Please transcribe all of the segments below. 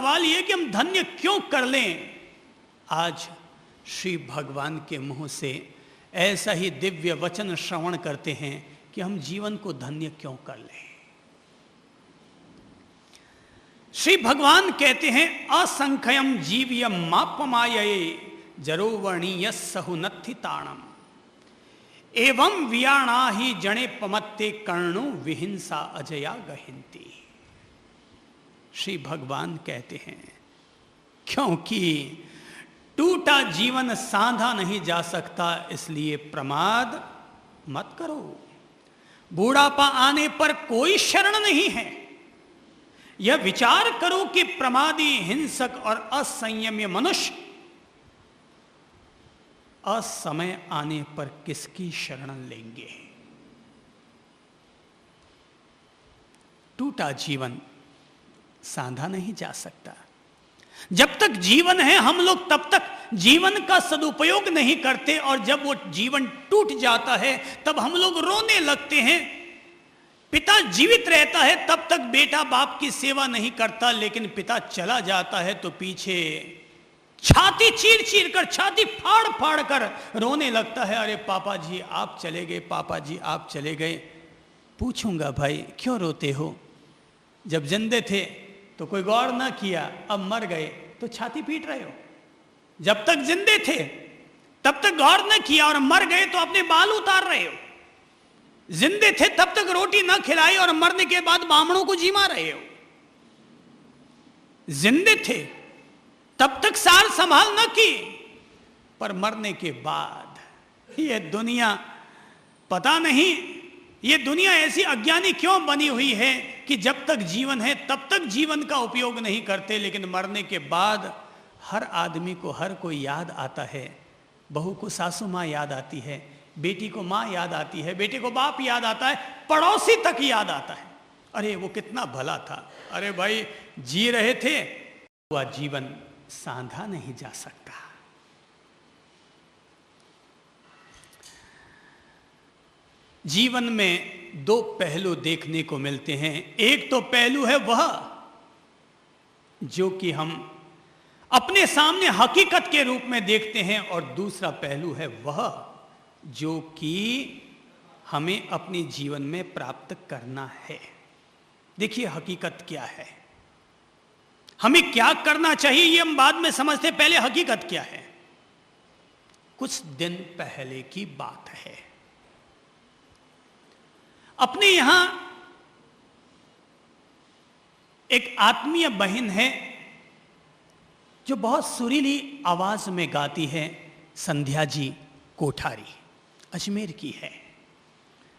सवाल यह कि हम धन्य क्यों कर लें। आज श्री भगवान के मुंह से ऐसा ही दिव्य वचन श्रवण करते हैं कि हम जीवन को धन्य क्यों कर लें। श्री भगवान कहते हैं असंख्यम जीव्यम मापमाये जरोवर्णीय सहुनत्थिताणम एवं वियाणा ही जणे पमत्ते कर्णो विहिंसा अजया गहिंती। श्री भगवान कहते हैं क्योंकि टूटा जीवन सांधा नहीं जा सकता, इसलिए प्रमाद मत करो। बूढ़ापा आने पर कोई शरण नहीं है। यह विचार करो कि प्रमादी, हिंसक और असंयमी मनुष्य असमय आने पर किसकी शरण लेंगे। टूटा जीवन सांधा नहीं जा सकता। जब तक जीवन है हम लोग तब तक जीवन का सदुपयोग नहीं करते, और जब वो जीवन टूट जाता है तब हम लोग रोने लगते हैं। पिता जीवित रहता है तब तक बेटा बाप की सेवा नहीं करता, लेकिन पिता चला जाता है तो पीछे छाती चीर चीर कर, छाती फाड़ फाड़ कर रोने लगता है, अरे पापा जी आप चले गए, पापा जी आप चले गए। पूछूंगा भाई क्यों रोते हो? जब जिंदे थे तो कोई गौर ना किया, अब मर गए तो छाती पीट रहे हो। जब तक जिंदे थे तब तक गौर न किया, और मर गए तो अपने बाल उतार रहे हो। जिंदे थे तब तक रोटी ना खिलाई, और मरने के बाद बामणों को जीमा रहे हो। जिंदे थे तब तक सार संभाल न की, पर मरने के बाद ये दुनिया, पता नहीं ये दुनिया ऐसी अज्ञानी क्यों बनी हुई है कि जब तक जीवन है तब तक जीवन का उपयोग नहीं करते, लेकिन मरने के बाद हर आदमी को हर कोई याद आता है। बहू को सासू माँ याद आती है, बेटी को माँ याद आती है, बेटे को बाप याद आता है, पड़ोसी तक याद आता है। अरे वो कितना भला था, अरे भाई जी रहे थे। वह जीवन सांधा नहीं जा सकता। जीवन में दो पहलू देखने को मिलते हैं। एक तो पहलू है वह जो कि हम अपने सामने हकीकत के रूप में देखते हैं, और दूसरा पहलू है वह जो कि हमें अपने जीवन में प्राप्त करना है। देखिए हकीकत क्या है, हमें क्या करना चाहिए ये हम बाद में समझते, पहले हकीकत क्या है। कुछ दिन पहले की बात है, अपने यहां एक आत्मीय बहन है जो बहुत सुरीली आवाज में गाती है। संध्या जी कोठारी, अजमेर की है,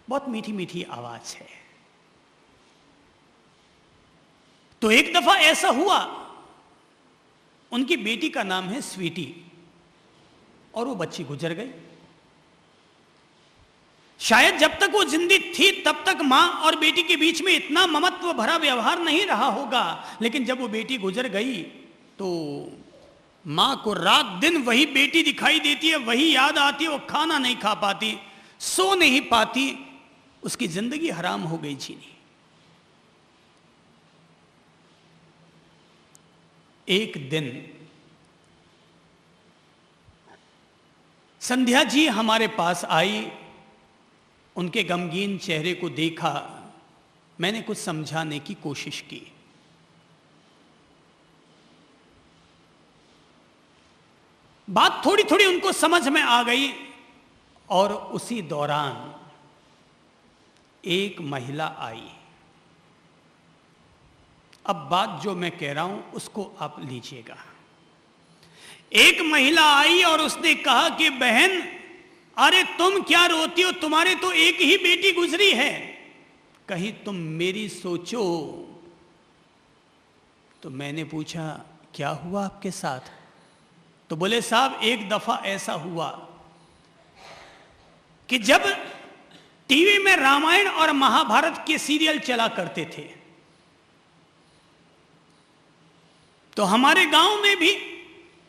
बहुत मीठी मीठी आवाज है। तो एक दफा ऐसा हुआ, उनकी बेटी का नाम है स्वीटी, और वो बच्ची गुजर गई। शायद जब तक वो जिंदी थी तब तक मां और बेटी के बीच में इतना ममत्व भरा व्यवहार नहीं रहा होगा, लेकिन जब वो बेटी गुजर गई तो मां को रात दिन वही बेटी दिखाई देती है, वही याद आती है। वो खाना नहीं खा पाती, सो नहीं पाती, उसकी जिंदगी हराम हो गई जीनी। एक दिन संध्या जी हमारे पास आई, उनके गमगीन चेहरे को देखा, मैंने कुछ समझाने की कोशिश की। बात थोड़ी थोड़ी उनको समझ में आ गई, और उसी दौरान एक महिला आई। अब बात जो मैं कह रहा हूं उसको आप लीजिएगा। एक महिला आई और उसने कहा कि बहन अरे तुम क्या रोती हो, तुम्हारे तो एक ही बेटी गुजरी है, कहीं तुम मेरी सोचो। तो मैंने पूछा क्या हुआ आपके साथ? तो बोले साहब एक दफा ऐसा हुआ कि जब टीवी में रामायण और महाभारत के सीरियल चला करते थे तो हमारे गांव में भी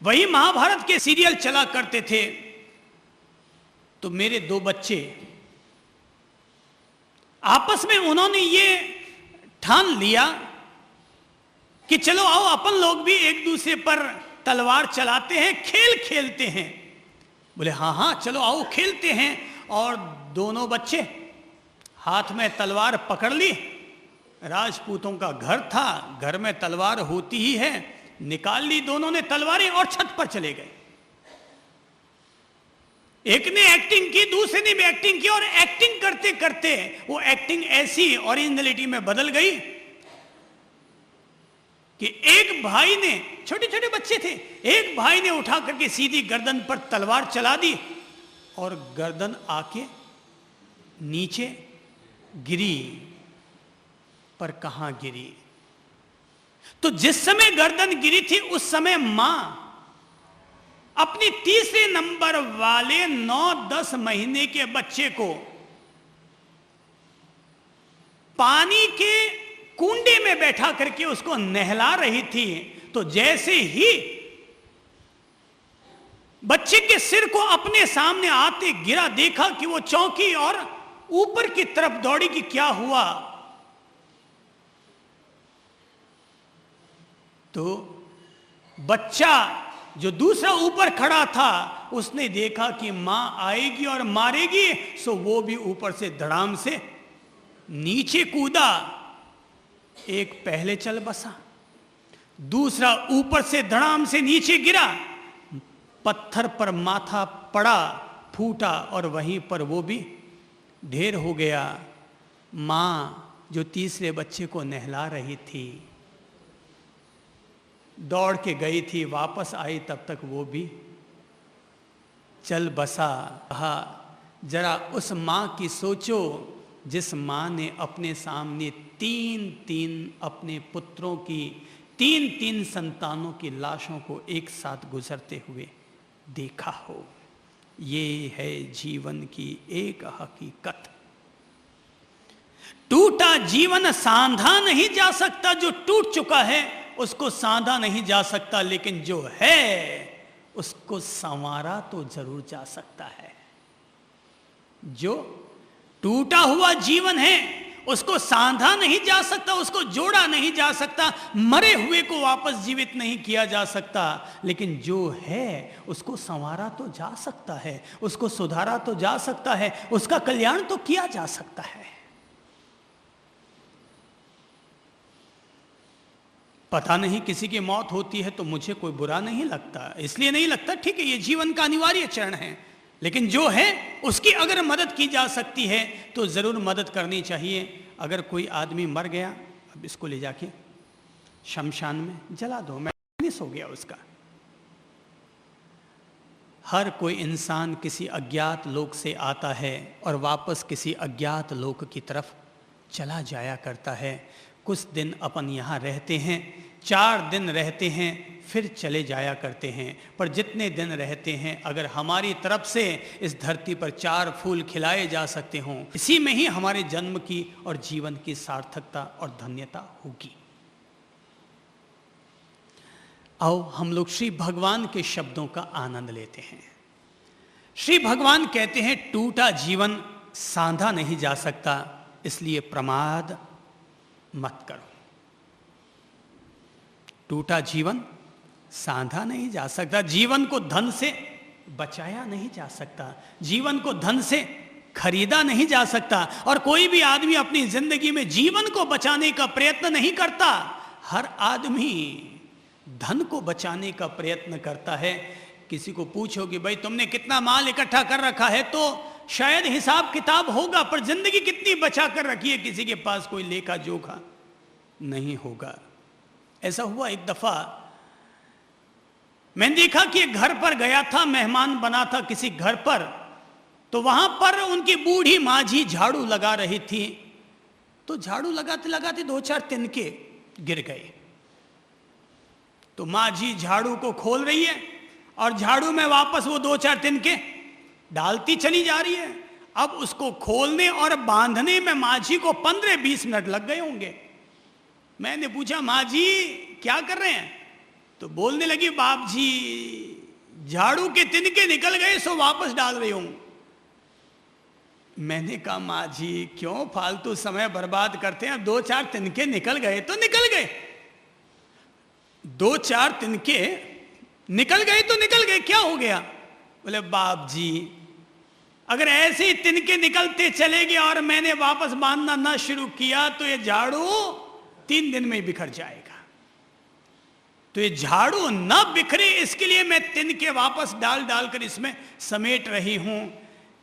वही महाभारत के सीरियल चला करते थे। तो मेरे दो बच्चे आपस में उन्होंने ये ठान लिया कि चलो आओ अपन लोग भी एक दूसरे पर तलवार चलाते हैं, खेल खेलते हैं। बोले हाँ हाँ चलो आओ खेलते हैं। और दोनों बच्चे हाथ में तलवार पकड़ ली। राजपूतों का घर था, घर में तलवार होती ही है, निकाल ली दोनों ने तलवारें और छत पर चले गए। एक ने एक्टिंग की, दूसरे ने भी एक्टिंग की, और एक्टिंग करते करते वो एक्टिंग ऐसी ओरिजिनलिटी में बदल गई कि एक भाई ने, छोटे छोटे बच्चे थे, एक भाई ने उठा करके सीधी गर्दन पर तलवार चला दी और गर्दन आके नीचे गिरी। पर कहां गिरी? तो जिस समय गर्दन गिरी थी उस समय मां अपनी तीसरे नंबर वाले 9-10 महीने के बच्चे को पानी के कुंडे में बैठा करके उसको नहला रही थी। तो जैसे ही बच्चे के सिर को अपने सामने आते गिरा, देखा कि वो चौंकी और ऊपर की तरफ दौड़ी कि क्या हुआ। तो बच्चा जो दूसरा ऊपर खड़ा था उसने देखा कि मां आएगी और मारेगी, सो वो भी ऊपर से धड़ाम से नीचे कूदा। एक पहले चल बसा, दूसरा ऊपर से धड़ाम से नीचे गिरा, पत्थर पर माथा पड़ा, फूटा और वहीं पर वो भी ढेर हो गया। मां जो तीसरे बच्चे को नहला रही थी दौड़ के गई थी, वापस आई तब तक वो भी चल बसा। कहा जरा उस मां की सोचो जिस मां ने अपने सामने 3-3 अपने पुत्रों की, 3-3 संतानों की लाशों को एक साथ गुजरते हुए देखा हो। ये है जीवन की एक हकीकत। टूटा जीवन सांधा नहीं जा सकता, जो टूट चुका है उसको सांधा नहीं जा सकता, लेकिन जो है उसको संवारा तो जरूर जा सकता है। जो टूटा हुआ जीवन है उसको सांधा नहीं जा सकता, उसको जोड़ा नहीं जा सकता, मरे हुए को वापस जीवित नहीं किया जा सकता, लेकिन जो है उसको संवारा तो जा सकता है, उसको सुधारा तो जा सकता है, उसका कल्याण तो किया जा सकता है। पता नहीं किसी की मौत होती है तो मुझे कोई बुरा नहीं लगता, इसलिए नहीं लगता, ठीक है ये जीवन का अनिवार्य चरण है, लेकिन जो है उसकी अगर मदद की जा सकती है तो ज़रूर मदद करनी चाहिए। अगर कोई आदमी मर गया, अब इसको ले जाके शमशान में जला दो, मैनिस हो गया उसका। हर कोई इंसान किसी अज्ञात लोक से आता है और वापस किसी अज्ञात लोक की तरफ चला जाया करता है। कुछ दिन अपन यहाँ रहते हैं, 4 दिन रहते हैं, फिर चले जाया करते हैं, पर जितने दिन रहते हैं अगर हमारी तरफ से इस धरती पर 4 फूल खिलाए जा सकते हों, इसी में ही हमारे जन्म की और जीवन की सार्थकता और धन्यता होगी। आओ हम लोग श्री भगवान के शब्दों का आनंद लेते हैं। श्री भगवान कहते हैं टूटा जीवन सांधा नहीं जा सकता, इसलिए प्रमाद मत करो। टूटा जीवन सांधा नहीं जा सकता, जीवन को धन से बचाया नहीं जा सकता, जीवन को धन से खरीदा नहीं जा सकता, और कोई भी आदमी अपनी जिंदगी में जीवन को बचाने का प्रयत्न नहीं करता। हर आदमी धन को बचाने का प्रयत्न करता है। किसी को पूछो कि भाई तुमने कितना माल इकट्ठा कर रखा है, तो शायद हिसाब किताब होगा, पर जिंदगी कितनी बचा कर रखी है किसी के पास कोई लेखा जोखा नहीं होगा। ऐसा हुआ एक दफा, मैंने देखा कि एक घर पर गया था, मेहमान बना था किसी घर पर, तो वहां पर उनकी बूढ़ी माझी झाड़ू लगा रही थी। तो झाड़ू लगाते लगाते 2-4 तिनके गिर गए। तो माझी झाड़ू को खोल रही है और झाड़ू में वापस वो 2-4 तिनके डालती चली जा रही है। अब उसको खोलने और बांधने में माझी को 15-20 मिनट लग गए होंगे। मैंने पूछा माझी क्या कर रहे हैं? तो बोलने लगी बाप जी झाड़ू के तिनके निकल गए सो वापस डाल रही हूं। मैंने कहा माझी क्यों फालतू समय बर्बाद करते हैं, 2-4 तिनके निकल गए तो निकल गए, दो चार तिनके निकल गए तो निकल गए, क्या हो गया? बोले बाप जी, अगर ऐसे ही तिनके निकलते चले गए और मैंने वापस बांधना ना शुरू किया तो ये झाड़ू 3 दिन में ही बिखर जाएगा। तो ये झाड़ू ना बिखरे इसके लिए मैं तिनके वापस डाल डालकर इसमें समेट रही हूं।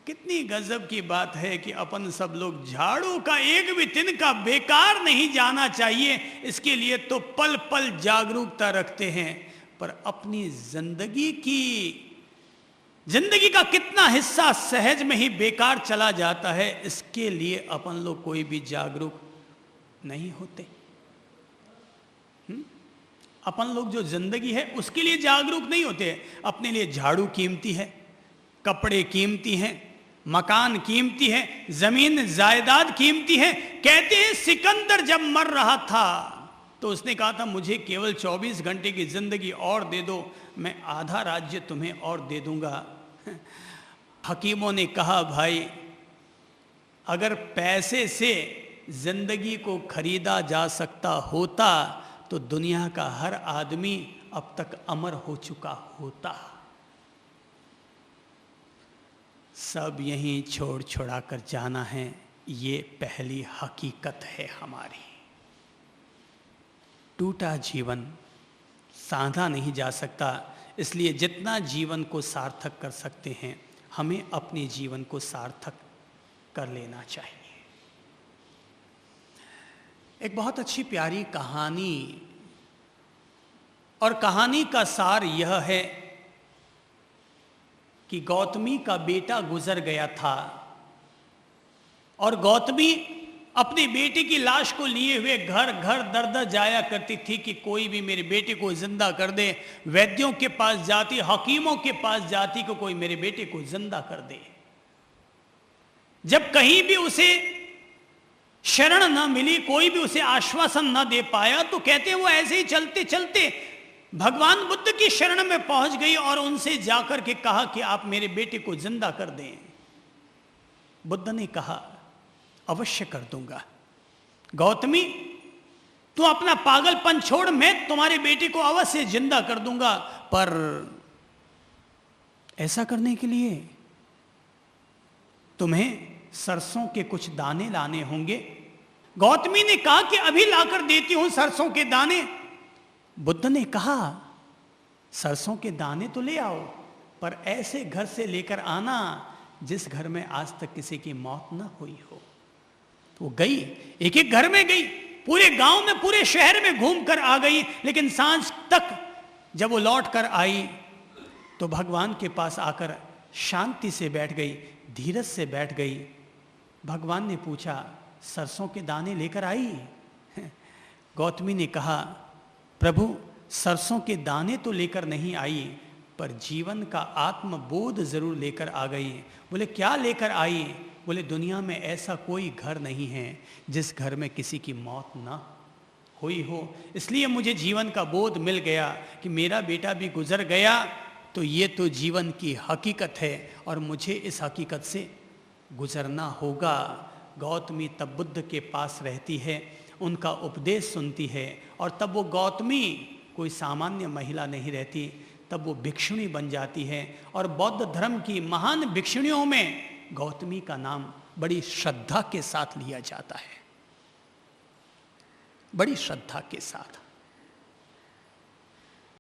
कितनी गजब की बात है कि अपन सब लोग झाड़ू का एक भी तिनका बेकार नहीं जाना चाहिए, इसके लिए तो पल पल जागरूकता रखते हैं। पर अपनी जिंदगी का कितना हिस्सा सहज में ही बेकार चला जाता है, इसके लिए अपन लोग कोई भी जागरूक नहीं होते। अपन लोग जो जिंदगी है उसके लिए जागरूक नहीं होते। अपने लिए झाड़ू कीमती है, कपड़े कीमती हैं, मकान कीमती है, जमीन जायदाद कीमती है। कहते हैं सिकंदर जब मर रहा था तो उसने कहा था मुझे केवल 24 घंटे की जिंदगी और दे दो, मैं आधा राज्य तुम्हें और दे दूंगा। हकीमों ने कहा भाई, अगर पैसे से जिंदगी को खरीदा जा सकता होता तो दुनिया का हर आदमी अब तक अमर हो चुका होता। सब यहीं छोड़ छुड़ा कर जाना है, ये पहली हकीकत है हमारी। टूटा जीवन साधा नहीं जा सकता, इसलिए जितना जीवन को सार्थक कर सकते हैं हमें अपने जीवन को सार्थक कर लेना चाहिए। एक बहुत अच्छी प्यारी कहानी, और कहानी का सार यह है कि गौतमी का बेटा गुजर गया था और गौतमी अपने बेटे की लाश को लिए हुए घर घर दर दर जाया करती थी कि कोई भी मेरे बेटे को जिंदा कर दे। वैद्यों के पास जाती, हकीमों के पास जाती कि कोई मेरे बेटे को जिंदा कर दे। जब कहीं भी उसे शरण न मिली, कोई भी उसे आश्वासन न दे पाया, तो कहते हैं वो ऐसे ही चलते चलते भगवान बुद्ध की शरण में पहुंच गई और उनसे जाकर के कहा कि आप मेरे बेटे को जिंदा कर दें। बुद्ध ने कहा अवश्य कर दूंगा। गौतमी, तू अपना पागलपन छोड़, मैं तुम्हारे बेटे को अवश्य जिंदा कर दूंगा, पर ऐसा करने के लिए तुम्हें सरसों के कुछ दाने लाने होंगे। गौतमी ने कहा कि अभी लाकर देती हूं सरसों के दाने। बुद्ध ने कहा सरसों के दाने तो ले आओ, पर ऐसे घर से लेकर आना जिस घर में आज तक किसी की मौत न हुई हो। तो वो गई, एक एक घर में गई, पूरे गांव में, पूरे शहर में घूम कर आ गई। लेकिन सांझ तक जब वो लौट कर आई तो भगवान के पास आकर शांति से बैठ गई, धीरज से बैठ गई। भगवान ने पूछा सरसों के दाने लेकर आई? गौतमी ने कहा प्रभु, सरसों के दाने तो लेकर नहीं आई, पर जीवन का आत्मबोध जरूर लेकर आ गई। बोले क्या लेकर आई? बोले दुनिया में ऐसा कोई घर नहीं है जिस घर में किसी की मौत ना हुई हो, इसलिए मुझे जीवन का बोध मिल गया कि मेरा बेटा भी गुजर गया तो ये तो जीवन की हकीकत है और मुझे इस हकीकत से गुजरना होगा। गौतमी तब बुद्ध के पास रहती है, उनका उपदेश सुनती है, और तब वो गौतमी कोई सामान्य महिला नहीं रहती, तब वो भिक्षुणी बन जाती है। और बौद्ध धर्म की महान भिक्षुणियों में गौतमी का नाम बड़ी श्रद्धा के साथ लिया जाता है, बड़ी श्रद्धा के साथ।